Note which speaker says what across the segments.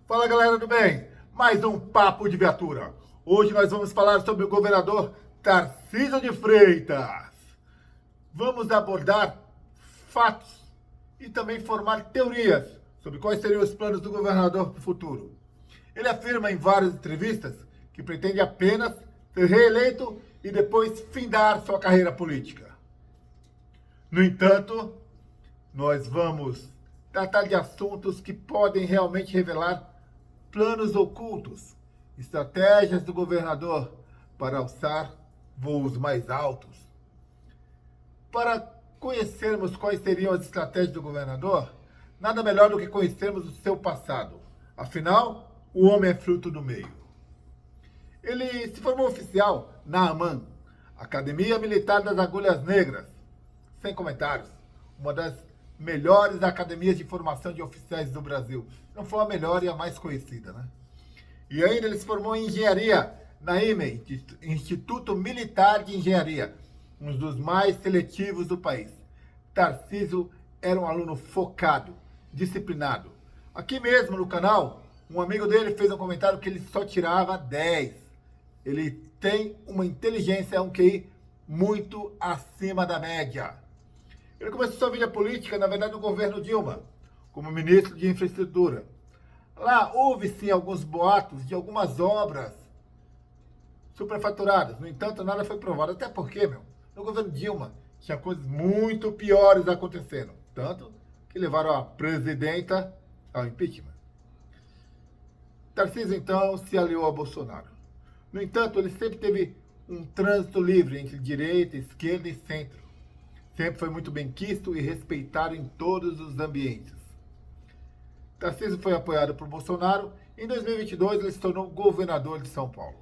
Speaker 1: Fala galera do bem, mais um Papo de Viatura. Hoje nós vamos falar sobre o governador Tarcísio de Freitas. Vamos abordar fatos e também formar teorias sobre quais seriam os planos do governador para o futuro. Ele afirma em várias entrevistas que pretende apenas ser reeleito e depois findar sua carreira política. No entanto, nós vamos tratar de assuntos que podem realmente revelar planos ocultos, estratégias do governador para alçar voos mais altos. Para conhecermos quais seriam as estratégias do governador, nada melhor do que conhecermos o seu passado. Afinal, o homem é fruto do meio. Ele se formou oficial na AMAN, Academia Militar das Agulhas Negras. Sem comentários, uma das melhores academias de formação de oficiais do Brasil. Não foi a melhor e a mais conhecida, né? E ainda ele se formou em engenharia na IME, Instituto Militar de Engenharia, um dos mais seletivos do país. Tarcísio era um aluno focado, disciplinado. Aqui mesmo no canal, um amigo dele fez um comentário que ele só tirava 10. Ele tem uma inteligência, um QI muito acima da média. Ele começou sua vida política, na verdade, no governo Dilma, como ministro de infraestrutura. Lá houve sim alguns boatos de algumas obras superfaturadas. No entanto, nada foi provado. Até porque, no governo Dilma tinha coisas muito piores acontecendo. Tanto que levaram a presidenta ao impeachment. Tarcísio, então, se aliou a Bolsonaro. No entanto, ele sempre teve um trânsito livre entre direita, esquerda e centro. Sempre foi muito bem quisto e respeitado em todos os ambientes. Tarcísio foi apoiado por Bolsonaro. Em 2022, ele se tornou governador de São Paulo.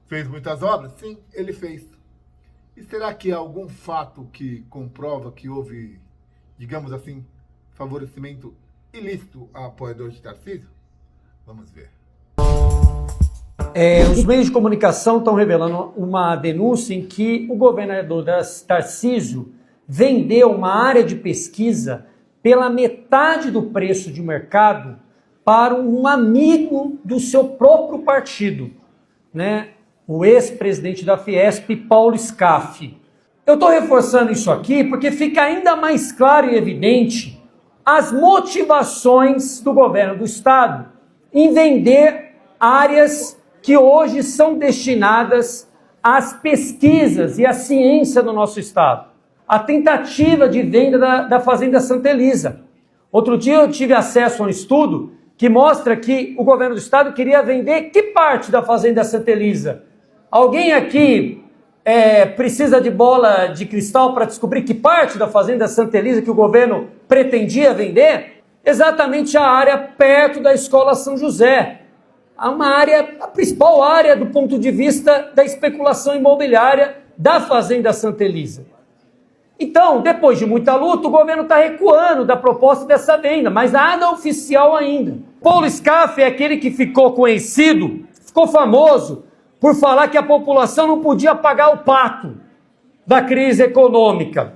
Speaker 1: Fez muitas obras? Sim, ele fez. E será que há algum fato que comprova que houve, digamos assim, favorecimento ilícito a apoiadores de Tarcísio? Vamos ver.
Speaker 2: Os meios de comunicação estão revelando uma denúncia em que o governador Tarcísio vendeu uma área de pesquisa pela metade do preço de mercado para um amigo do seu próprio partido, né? O ex-presidente da Fiesp, Paulo Scaff. Eu estou reforçando isso aqui porque fica ainda mais claro e evidente as motivações do governo do estado em vender áreas que hoje são destinadas às pesquisas e à ciência do nosso estado. A tentativa de venda da Fazenda Santa Elisa. Outro dia eu tive acesso a um estudo que mostra que o governo do estado queria vender que parte da Fazenda Santa Elisa? Alguém aqui precisa de bola de cristal para descobrir que parte da Fazenda Santa Elisa que o governo pretendia vender? Exatamente a área perto da Escola São José. A principal área do ponto de vista da especulação imobiliária da Fazenda Santa Elisa. Então, depois de muita luta, o governo está recuando da proposta dessa venda, mas nada oficial ainda. Paulo Scaff é aquele que ficou conhecido, ficou famoso, por falar que a população não podia pagar o pato da crise econômica.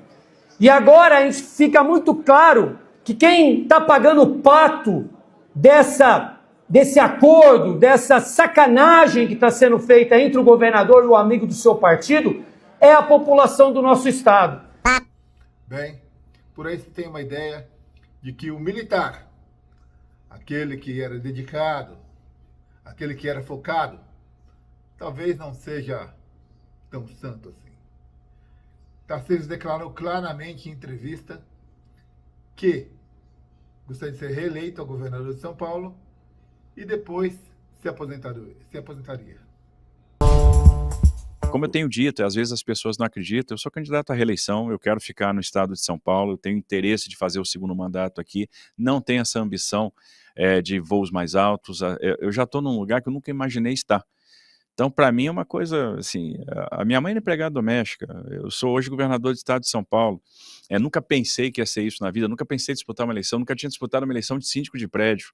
Speaker 2: E agora a gente fica muito claro que quem está pagando o pato desse acordo, dessa sacanagem que está sendo feita entre o governador e o amigo do seu partido, é a população do nosso estado.
Speaker 1: Bem, por aí você tem uma ideia de que o militar, aquele que era dedicado, aquele que era focado, talvez não seja tão santo assim. Tarcísio declarou claramente em entrevista que gostaria de ser reeleito ao governador de São Paulo e depois se aposentaria.
Speaker 3: Como eu tenho dito, às vezes as pessoas não acreditam, eu sou candidato à reeleição, eu quero ficar no estado de São Paulo, eu tenho interesse de fazer o segundo mandato aqui, não tenho essa ambição de voos mais altos, eu já estou num lugar que eu nunca imaginei estar. Então, para mim é uma coisa, assim, a minha mãe é empregada doméstica, eu sou hoje governador do estado de São Paulo, nunca pensei que ia ser isso na vida, nunca pensei em disputar uma eleição, nunca tinha disputado uma eleição de síndico de prédio,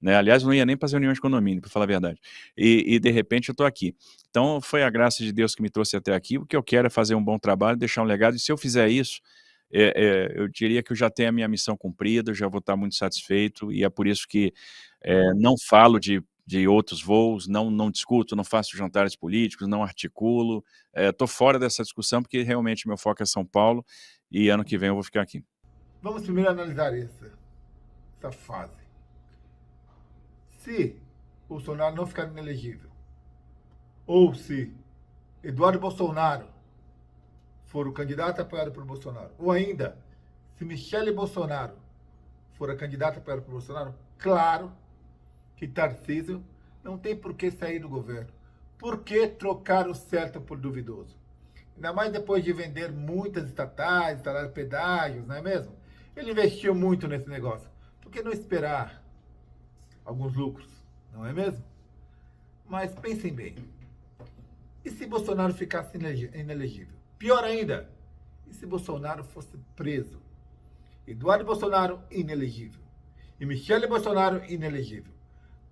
Speaker 3: né? Aliás, eu não ia nem para as reuniões de condomínio, para falar a verdade, e de repente eu estou aqui. Então, foi a graça de Deus que me trouxe até aqui, o que eu quero é fazer um bom trabalho, deixar um legado, e se eu fizer isso, eu diria que eu já tenho a minha missão cumprida, eu já vou estar muito satisfeito, e é por isso que não falo de outros voos, não discuto, não faço jantares políticos, não articulo, estou fora dessa discussão porque realmente meu foco é São Paulo e ano que vem eu vou ficar aqui.
Speaker 1: Vamos primeiro analisar essa fase. Se Bolsonaro não ficar inelegível, ou se Eduardo Bolsonaro for o candidato apoiado por Bolsonaro, ou ainda, se Michele Bolsonaro for a candidata apoiada por Bolsonaro, claro que Tarcísio não tem por que sair do governo. Por que trocar o certo por duvidoso? Ainda mais depois de vender muitas estatais, instalar pedágios, não é mesmo? Ele investiu muito nesse negócio. Por que não esperar alguns lucros, não é mesmo? Mas pensem bem. E se Bolsonaro ficasse inelegível? Pior ainda, e se Bolsonaro fosse preso? Eduardo Bolsonaro, inelegível. E Michele Bolsonaro, inelegível.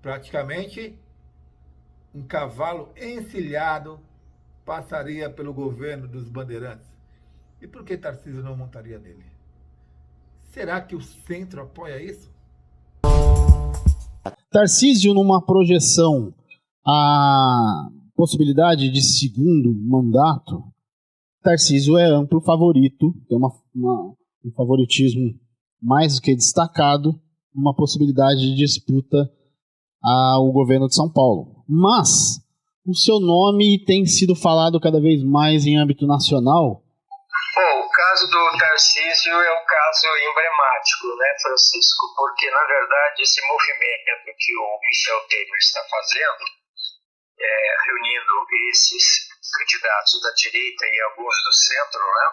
Speaker 1: Praticamente, um cavalo encilhado passaria pelo governo dos bandeirantes. E por que Tarcísio não montaria nele? Será que o centro apoia isso?
Speaker 4: Tarcísio, numa projeção a possibilidade de segundo mandato, Tarcísio é amplo favorito, tem um favoritismo mais do que destacado, uma possibilidade de disputa ao governo de São Paulo. Mas o seu nome tem sido falado cada vez mais em âmbito nacional.
Speaker 5: Bom, o caso do Tarcísio é um caso emblemático, né, Francisco? Porque, na verdade, esse movimento que o Michel Temer está fazendo, reunindo esses candidatos da direita e alguns do centro, né,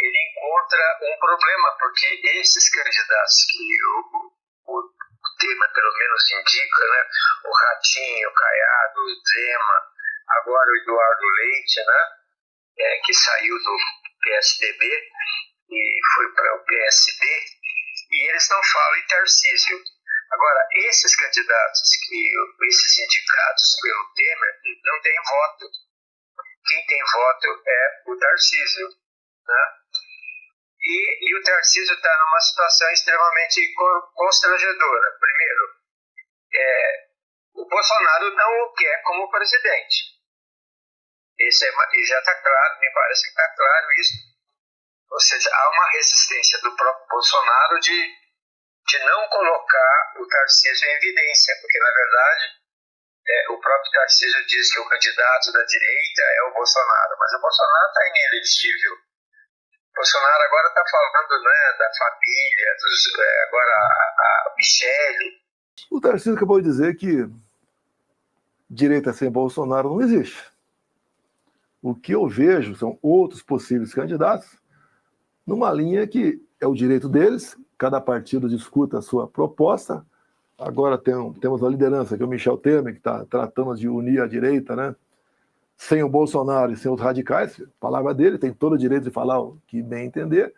Speaker 5: ele encontra um problema, porque esses candidatos que o Temer, pelo menos, indica, né, o Ratinho, o Caiado, o Zema, agora o Eduardo Leite, né, que saiu do PSDB e foi para o PSD, e eles não falam em Tarcísio. Agora, esses candidatos, esses indicados pelo Temer, não têm voto. Quem tem voto é o Tarcísio, né? E o Tarcísio está numa situação extremamente constrangedora. Primeiro, o Bolsonaro não o quer como presidente. E já está claro, me parece que está claro isso. Ou seja, há uma resistência do próprio Bolsonaro de não colocar o Tarcísio em evidência, porque, na verdade, o próprio Tarcísio diz que o candidato da direita é o Bolsonaro, mas o Bolsonaro está inelegível. O Bolsonaro agora está falando, né, da família, agora a Michele.
Speaker 6: O Tarcísio acabou de dizer que direita sem Bolsonaro não existe. O que eu vejo são outros possíveis candidatos numa linha que é o direito deles, cada partido discuta a sua proposta. Agora temos a liderança, que é o Michel Temer, que está tratando de unir a direita, né? Sem o Bolsonaro e sem os radicais, a palavra dele, tem todo o direito de falar o que bem entender.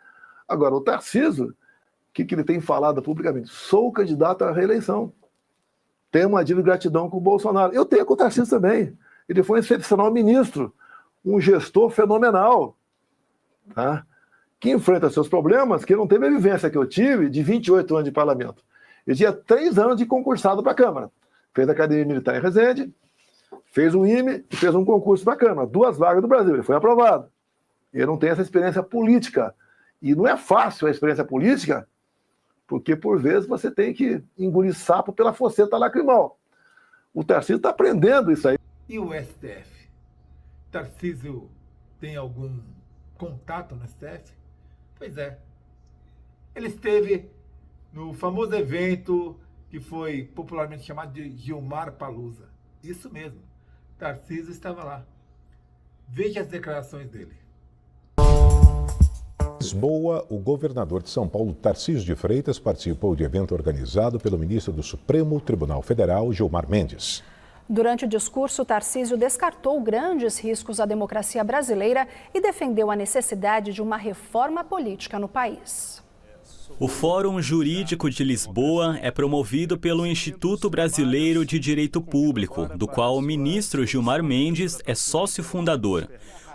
Speaker 6: Agora, o Tarcísio, o que ele tem falado publicamente? Sou candidato à reeleição. Tenho uma dívida de gratidão com o Bolsonaro. Eu tenho com o Tarcísio também. Ele foi um excepcional ministro, um gestor fenomenal, tá? Que enfrenta seus problemas, que não teve a vivência que eu tive de 28 anos de parlamento. Ele tinha 3 anos de concursado para a Câmara. Fez a Academia Militar em Resende, fez um IME e fez um concurso para a Câmara. 2 vagas do Brasil, ele foi aprovado. Ele não tem essa experiência política. E não é fácil a experiência política, porque, por vezes, você tem que engolir sapo pela foceta lacrimal. O Tarcísio está aprendendo isso aí.
Speaker 1: E o STF? Tarcísio tem algum contato no STF? Pois é. Ele esteve no famoso evento que foi popularmente chamado de Gilmar Palusa. Isso mesmo. Tarcísio estava lá. Veja as declarações dele.
Speaker 7: Em Lisboa, o governador de São Paulo, Tarcísio de Freitas, participou de evento organizado pelo ministro do Supremo Tribunal Federal, Gilmar Mendes.
Speaker 8: Durante o discurso, Tarcísio descartou grandes riscos à democracia brasileira e defendeu a necessidade de uma reforma política no país.
Speaker 9: O Fórum Jurídico de Lisboa é promovido pelo Instituto Brasileiro de Direito Público, do qual o ministro Gilmar Mendes é sócio fundador.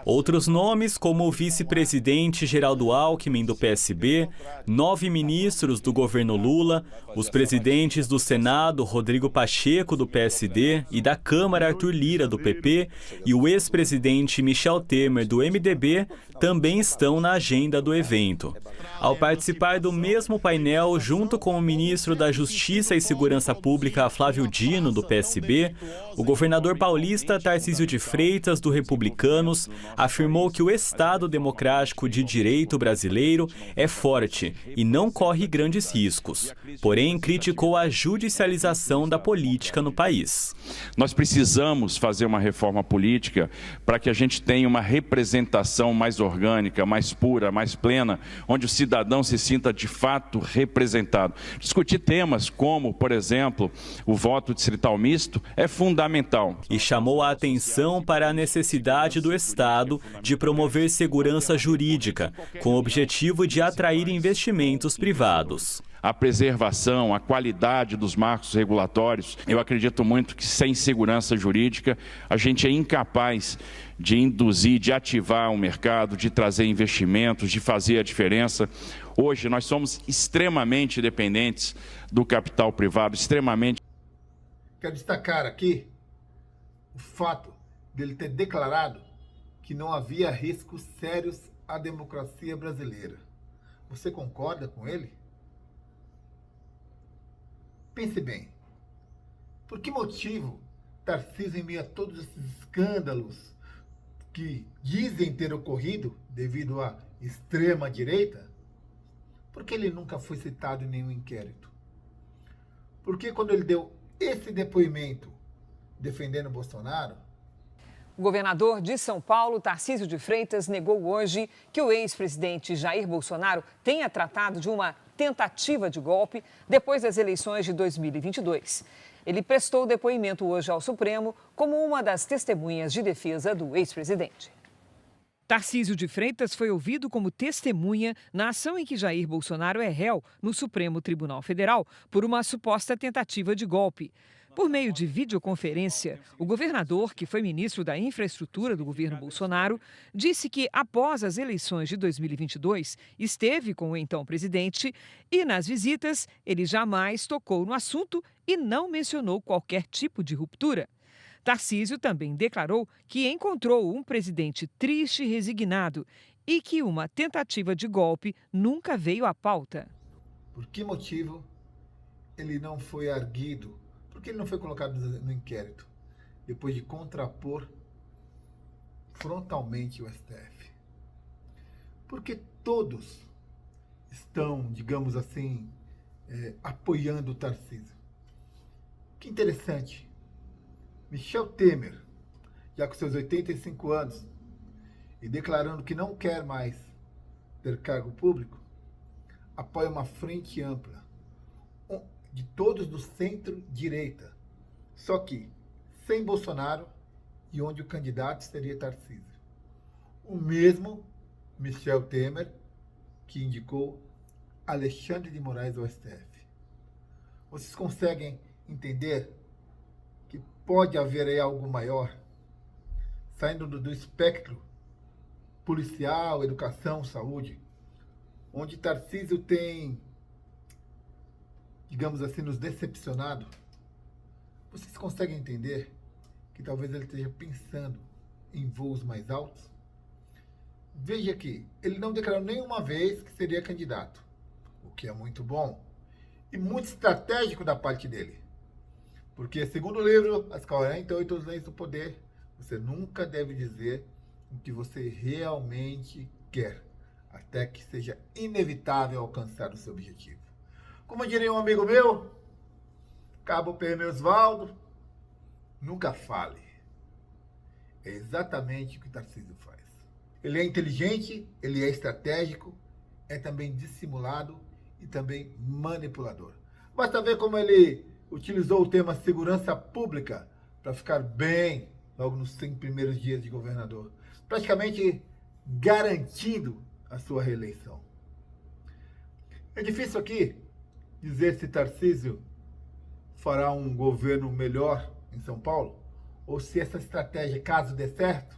Speaker 9: Outros nomes, como o vice-presidente Geraldo Alckmin, do PSB, 9 ministros do governo Lula, os presidentes do Senado, Rodrigo Pacheco, do PSD, e da Câmara, Arthur Lira, do PP, e o ex-presidente Michel Temer, do MDB, também estão na agenda do evento. Ao participar do mesmo painel, junto com o ministro da Justiça e Segurança Pública, Flávio Dino, do PSB, o governador paulista Tarcísio de Freitas, do Republicanos, afirmou que o Estado democrático de direito brasileiro é forte e não corre grandes riscos. Porém, criticou a judicialização da política no país.
Speaker 3: Nós precisamos fazer uma reforma política para que a gente tenha uma representação mais orgânica, mais pura, mais plena, onde o cidadão se sinta de fato representado. Discutir temas como, por exemplo, o voto distrital misto é fundamental.
Speaker 9: E chamou a atenção para a necessidade do Estado de promover segurança jurídica, com o objetivo de atrair investimentos privados.
Speaker 3: A preservação, a qualidade dos marcos regulatórios. Eu acredito muito que sem segurança jurídica a gente é incapaz de induzir, de ativar o mercado, de trazer investimentos, de fazer a diferença. Hoje nós somos extremamente dependentes do capital privado, extremamente.
Speaker 1: Quero destacar aqui o fato dele ter declarado que não havia riscos sérios à democracia brasileira. Você concorda com ele? Pense bem, por que motivo Tarcísio, em meio a todos esses escândalos que dizem ter ocorrido devido à extrema-direita, por que ele nunca foi citado em nenhum inquérito? Por que quando ele deu esse depoimento defendendo Bolsonaro?
Speaker 10: O governador de São Paulo, Tarcísio de Freitas, negou hoje que o ex-presidente Jair Bolsonaro tenha tratado de uma tentativa de golpe depois das eleições de 2022. Ele prestou depoimento hoje ao Supremo como uma das testemunhas de defesa do ex-presidente. Tarcísio de Freitas foi ouvido como testemunha na ação em que Jair Bolsonaro é réu no Supremo Tribunal Federal por uma suposta tentativa de golpe. Por meio de videoconferência, o governador, que foi ministro da Infraestrutura do governo Bolsonaro, disse que, após as eleições de 2022, esteve com o então presidente e, nas visitas, ele jamais tocou no assunto e não mencionou qualquer tipo de ruptura. Tarcísio também declarou que encontrou um presidente triste e resignado e que uma tentativa de golpe nunca veio à pauta.
Speaker 1: Por que motivo ele não foi arguido? Por que ele não foi colocado no inquérito, depois de contrapor frontalmente o STF? Porque todos estão, digamos assim, apoiando o Tarcísio. Que interessante. Michel Temer, já com seus 85 anos, e declarando que não quer mais ter cargo público, apoia uma frente ampla de todos do centro-direita, só que sem Bolsonaro e onde o candidato seria Tarcísio. O mesmo Michel Temer que indicou Alexandre de Moraes ao STF. Vocês conseguem entender que pode haver aí algo maior, saindo do espectro policial, educação, saúde, onde Tarcísio tem, digamos assim, nos decepcionado? Vocês conseguem entender que talvez ele esteja pensando em voos mais altos? Veja que ele não declarou nenhuma vez que seria candidato, o que é muito bom e muito estratégico da parte dele. Porque, segundo o livro, As 48 Leis do Poder, você nunca deve dizer o que você realmente quer, até que seja inevitável alcançar o seu objetivo. Como diria um amigo meu, Cabo PM Osvaldo, nunca fale. É exatamente o que Tarcísio faz. Ele é inteligente, ele é estratégico, é também dissimulado e também manipulador. Basta ver como ele utilizou o tema segurança pública para ficar bem logo nos 100 primeiros dias de governador, praticamente garantindo a sua reeleição. É difícil aqui dizer se Tarcísio fará um governo melhor em São Paulo, ou se essa estratégia, caso dê certo,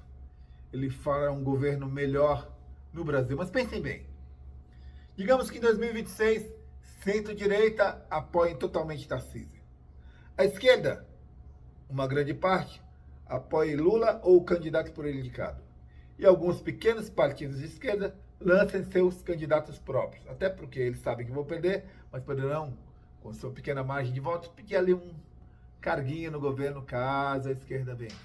Speaker 1: ele fará um governo melhor no Brasil. Mas pensem bem. Digamos que em 2026, centro-direita apoiem totalmente Tarcísio. A esquerda, uma grande parte, apoie Lula ou o candidato por ele indicado. E alguns pequenos partidos de esquerda lancem seus candidatos próprios. Até porque eles sabem que vão perder, mas poderão, com sua pequena margem de votos, pedir ali um carguinho no governo caso a esquerda venha.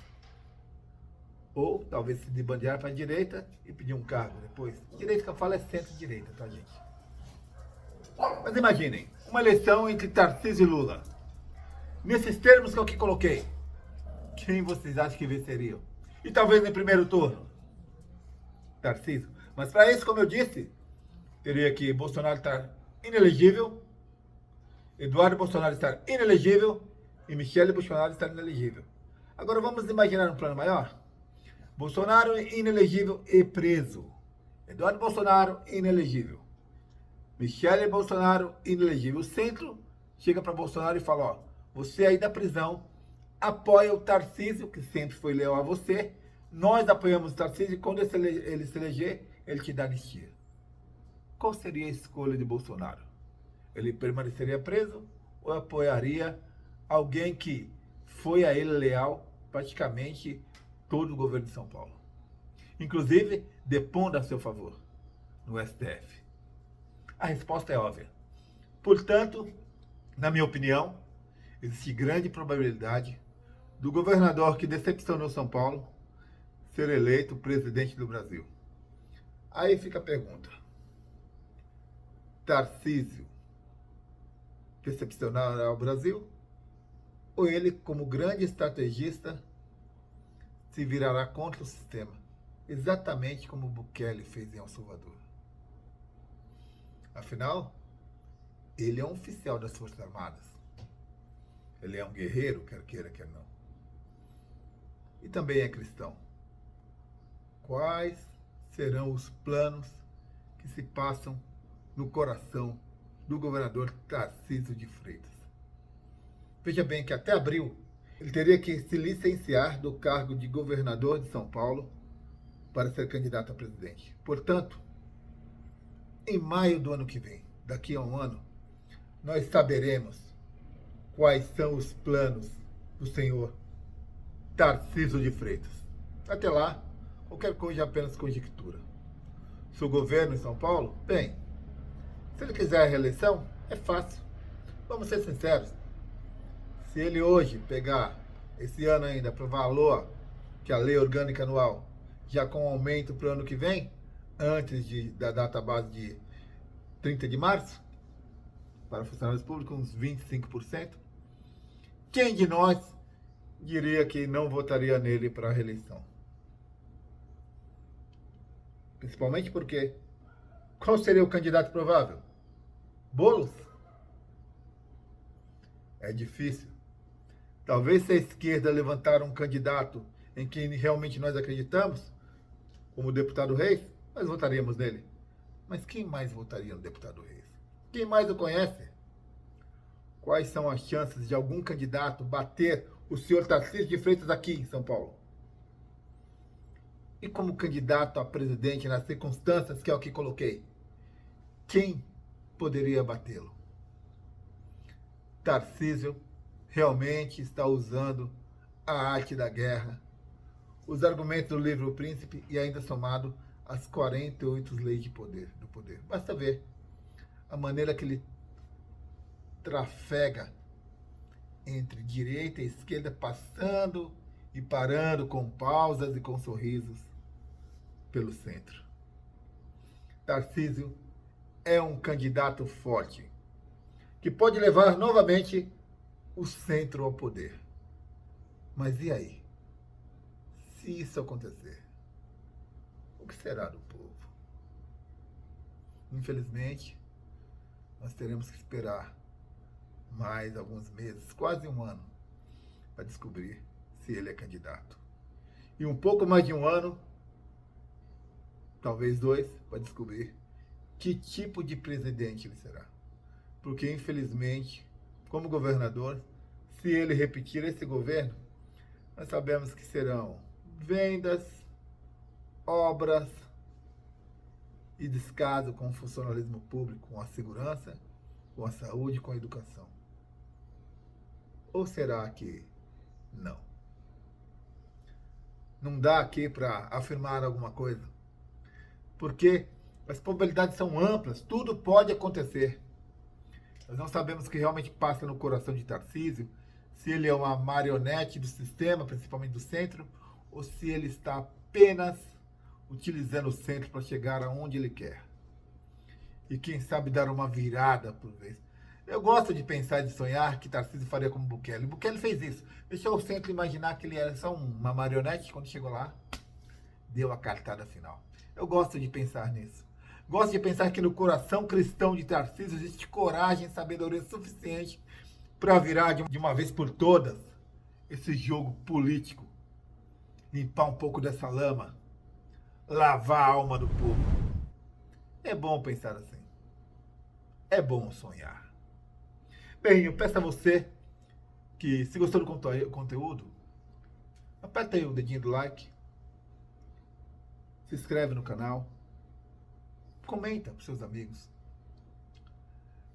Speaker 1: Ou talvez se debandear para a direita e pedir um cargo depois. Direita que eu falo é centro-direita, tá, gente? Mas imaginem, uma eleição entre Tarcísio e Lula. Nesses termos que eu aqui coloquei, quem vocês acham que venceriam? E talvez em primeiro turno? Tarcísio. Mas para isso, como eu disse, teria que Bolsonaro estar inelegível, Eduardo Bolsonaro estar inelegível e Michele Bolsonaro estar inelegível. Agora vamos imaginar um plano maior? Bolsonaro inelegível e preso. Eduardo Bolsonaro inelegível. Michele Bolsonaro inelegível. O centro chega para Bolsonaro e fala, ó, você aí da prisão apoia o Tarcísio, que sempre foi leal a você. Nós apoiamos o Tarcísio e quando ele se eleger, ele te dá anistia. Qual seria a escolha de Bolsonaro? Ele permaneceria preso ou apoiaria alguém que foi a ele leal praticamente todo o governo de São Paulo? Inclusive, depondo a seu favor no STF. A resposta é óbvia. Portanto, na minha opinião, existe grande probabilidade do governador que decepcionou São Paulo ser eleito presidente do Brasil. Aí fica a pergunta. Tarcísio decepcionará o Brasil? Ou ele, como grande estrategista, se virará contra o sistema? Exatamente como Bukele fez em El Salvador. Afinal, ele é um oficial das Forças Armadas. Ele é um guerreiro, quer queira, quer não. E também é cristão. Quais serão os planos que se passam no coração do governador Tarcísio de Freitas? Veja bem que até abril ele teria que se licenciar do cargo de governador de São Paulo para ser candidato a presidente. Portanto, em maio do ano que vem, daqui a um ano, nós saberemos quais são os planos do senhor Tarcísio de Freitas. Até lá, qualquer coisa é apenas conjectura. Seu governo em São Paulo? Bem, se ele quiser a reeleição, é fácil. Vamos ser sinceros. Se ele hoje pegar, esse ano ainda, para o valor que a lei orgânica anual, já com aumento para o ano que vem, antes da data base de 30 de março, para funcionários públicos, uns 25%, quem de nós diria que não votaria nele para a reeleição? Principalmente porque qual seria o candidato provável? Boulos? É difícil. Talvez se a esquerda levantar um candidato em quem realmente nós acreditamos, como o deputado Reis, nós votaríamos nele. Mas quem mais votaria no deputado Reis? Quem mais o conhece? Quais são as chances de algum candidato bater o senhor Tarcísio de Freitas aqui em São Paulo? E como candidato a presidente nas circunstâncias que eu aqui coloquei, quem poderia batê-lo? Tarcísio realmente está usando a arte da guerra, os argumentos do livro O Príncipe e ainda somado as 48 leis do poder. Basta ver a maneira que ele trafega entre direita e esquerda, passando e parando com pausas e com sorrisos pelo centro. Tarcísio é um candidato forte, que pode levar novamente o centro ao poder. Mas e aí? Se isso acontecer, o que será do povo? Infelizmente, nós teremos que esperar mais alguns meses, quase um ano, para descobrir se ele é candidato. E um pouco mais de um ano, talvez 2, para descobrir que tipo de presidente ele será. Porque, infelizmente, como governador, se ele repetir esse governo, nós sabemos que serão vendas, obras e descaso com o funcionalismo público, com a segurança, com a saúde, com a educação? Ou será que não? Não dá aqui para afirmar alguma coisa? Porque as probabilidades são amplas, tudo pode acontecer. Nós não sabemos o que realmente passa no coração de Tarcísio, se ele é uma marionete do sistema, principalmente do centro, ou se ele está apenas utilizando o centro para chegar aonde ele quer. E quem sabe dar uma virada por vez. Eu gosto de pensar e de sonhar que Tarcísio faria como Bukele. Bukele fez isso. Deixou o centro imaginar que ele era só uma marionete. Quando chegou lá, deu a cartada final. Eu gosto de pensar nisso. Gosto de pensar que no coração cristão de Tarcísio existe coragem e sabedoria suficiente para virar de uma vez por todas esse jogo político. Limpar um pouco dessa lama. Lavar a alma do povo. É bom pensar assim. É bom sonhar. Bem, eu peço a você que, se gostou do conteúdo, aperta aí o dedinho do like, se inscreve no canal, comenta para seus amigos.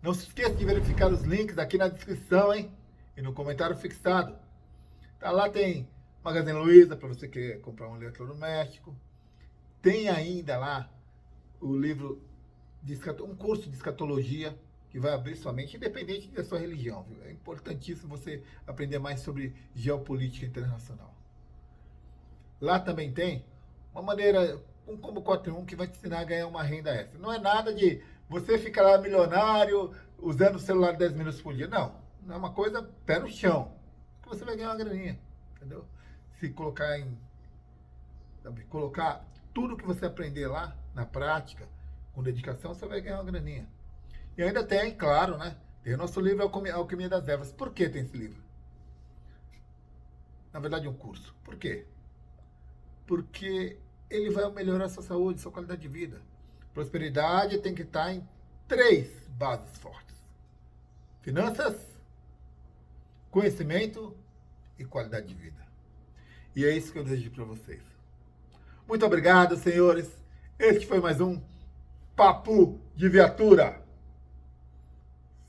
Speaker 1: Não se esqueça de verificar os links aqui na descrição, hein? E no comentário fixado. Tá lá, tem Magazine Luiza, para você que quer comprar um eletrodoméstico. Tem ainda lá o livro, um curso de escatologia, que vai abrir sua mente, independente da sua religião. Viu? É importantíssimo você aprender mais sobre geopolítica internacional. Lá também tem uma maneira, um combo 4-1, que vai te ensinar a ganhar uma renda extra. Não é nada de você ficar lá milionário, usando o celular 10 minutos por dia. Não. Não é uma coisa pé no chão. Que você vai ganhar uma graninha. Entendeu? Se colocar colocar tudo que você aprender lá, na prática, com dedicação, você vai ganhar uma graninha. E ainda tem, claro, né? Tem o nosso livro Alquimia das Ervas. Por que tem esse livro? Na verdade, um curso. Por quê? Porque ele vai melhorar a sua saúde, sua qualidade de vida. Prosperidade tem que estar em 3 bases fortes: finanças, conhecimento e qualidade de vida. E é isso que eu desejo para vocês. Muito obrigado, senhores. Este foi mais um Papo de Viatura.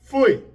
Speaker 1: Fui!